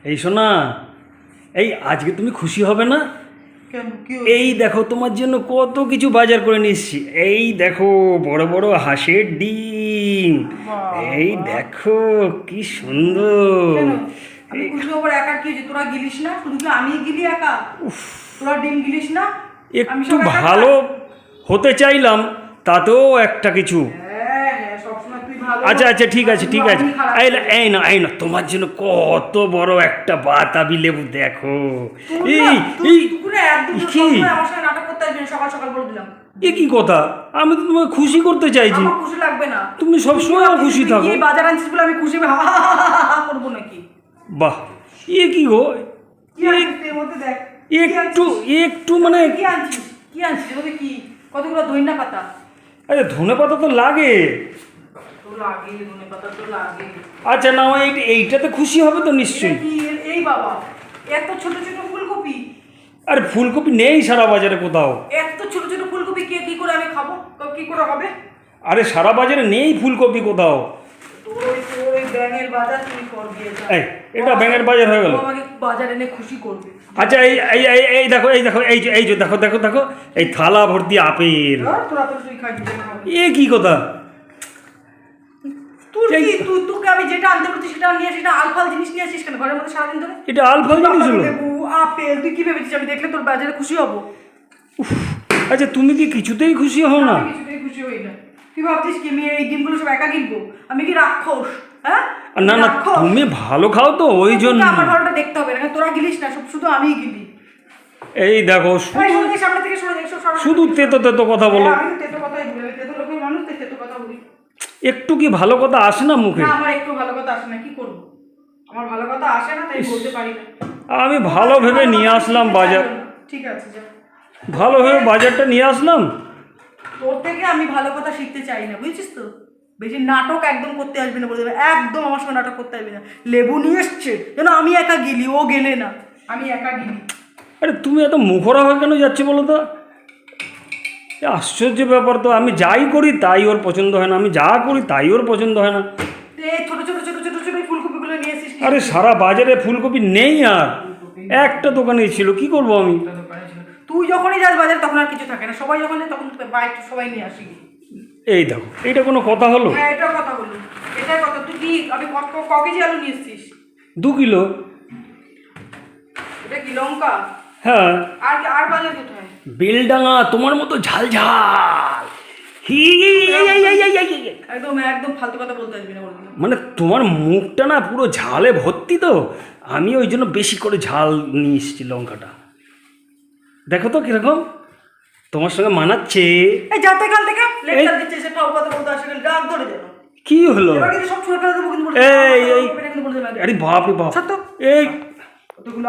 এই শোনা, এই আজকে তুমি খুশি হবে না? এই দেখো তোমার জন্য কত কিছু বাজার করে নিচ্ছি। এই দেখো বড় বড় হাঁসের ডিম, এই দেখো কি সুন্দর। আমি খুশি হবার একা কি হয়েছে? তোরা গিলিস না? শুধু কি আমি গিলি একা? তোরা ডিম গিলিস না? একটু ভালো হতে চাইলাম, তাতেও একটা কিছু। আচ্ছা আচ্ছা ঠিক আছে ঠিক আছে। এই না এই না, তোমার জন্য কত বড় একটা বাতাবি লেবু দেখো। এই এই কি সকাল সকাল বলে দিলাম। এ কি কথা? আমি তো তোমাকে খুশি করতে চাইছি। খুশি লাগবে না, তুমি সবসময় খুশি থাকো। বাজার আনছিস বলে আমি খুশি করবো নাকি? বাহ, এ কি গো? দেখ একটু একটু মানে কি আনছিস? কি আনছিস? ওদের কি কতগুলো ধনিয়া পাতা? আরে ধনে পাতা তো লাগে। আচ্ছা না, এইটাতে খুশি হবে তো নিশ্চয়ই। এই বাবা, এত ছোট ছোট ফুলকপি! আরে ফুলকপি নেই সারা বাজারে কোথাও। এত ছোট ছোট ফুলকপি কি করে আমি খাবো? কি করে হবে? আরে সারা বাজারে নেই ফুলকপি কোথাও। ব্যাঙের বাজার তুমি কর দিয়ে যা। এই এটা ব্যাঙের বাজার হয়ে গেল। আমাকে বাজার এনে খুশি করবে। আচ্ছা এই এই এই এই দেখো এই দেখো এই যে দেখো দেখো দেখো এই থালা ভর্তি আপেল। তোরা তো তুই খাই দিবি। এ কি কথা? তোকে আমি যেটা আনতে বলছি সেটা নিয়ে সেটা আলফাল জিনিস নিয়ে আসিস কেন ঘরের মধ্যে সারাদিন ধরে? এটা আলফাল জিনিস হলো? লেবু, আপেল, তুই কি ভেবেছিস আমি দেখলে তোর বাজারে খুশি হব? আচ্ছা তুমি কি কিছুতেই খুশি হও না? আমি কিছুতেই খুশি হই না। তুই ভাবছিস কি আমি এই ডিমগুলো সব একা কিনবো? আমি কি রাক্ষস? হ্যাঁ না না, তুমি ভালো খাও তো ওই জন্য। আমার ভালোটা দেখতে হবে না, তোরা গিলিস না, সব শুধু আমিই গিলি। এই দেখো সামনে থেকে সরে দেখ, শুধু তেতো তেতো কথা বলো। আমি তেতো কথাই বলি, তেতো লোকের মানুষ তেতো কথা বলি। একটু কি ভালো কথা আসে না মুখে? না, আমার একটু ভালো কথা আসে না, কি করব? আমার ভালো কথা আসে না, তাই বলতে পারি না। আমি ভালো ভেবে নিয়ে আসলাম বাজার। ঠিক আছে যা। ভালো ভেবে বাজারটা নিয়ে আসলাম। তোর থেকে আমি ভালো কথা শিখতে চাই না, বুঝছিস তো? বেশি নাটক একদম করতে আসবি না, বলে দেবে একদম আমার সঙ্গে নাটক করতে আসবি না। লেবু নিয়ে এসছে যেন আমি একা গিলি, ও গেলে না, আমি একা গিলি। আরে তুমি এত মুখরা হয়ে কেন যাচ্ছে বলো তো? আশ্চর্য ব্যাপার তো, আমি যাই করি তাই ওর পছন্দ হয় না, আমি যা করি তাই ওর পছন্দ হয় না। ছোট ছোট ছোট ছোট ছোট ফুলকপিগুলো নিয়ে এসেছিস? আরে সারা বাজারে ফুলকপি নেই, আর একটা দোকানে ছিল, কি করব আমি? তুই যখনই যাস বাজারে তখন আর কিছু থাকে না, সবাই যখন যায় তখন সবাই নিয়ে আসি। এই দেখো, এইটা কোনো কথা হলো? হ্যাঁ এটা কথা হলো, এটাই কথা। তুই কি আমি ক কেজি আলু নিয়ে এসেছিস? 2 কিলো। এটা কি লঙ্কা? হ্যাঁ। আর বাজার কোথায়? বেলডাঙা, তোমার মতো ঝাল ঝাল। একদম একদম ফালতু কথা বলতে আসবি না, বলবি না। মানে তোমার মুখটা না পুরো ঝালে ভর্তি, তো আমি ওই জন্য বেশি করে ঝাল নিয়ে এসেছি লঙ্কাটা। দেখো তো কিরকম তোমার সঙ্গে মানাচ্ছে। এই যাতে কাল থেকে লেকচার দিচ্ছে, সেটা কথা বলতে আসে না, রাগ ধরে যেন। কি হলো? এবার কিন্তু সব ছোট করে দেবো কিন্তু। এই আরে বাপ রে বাপ, সত্য এই কতগুলো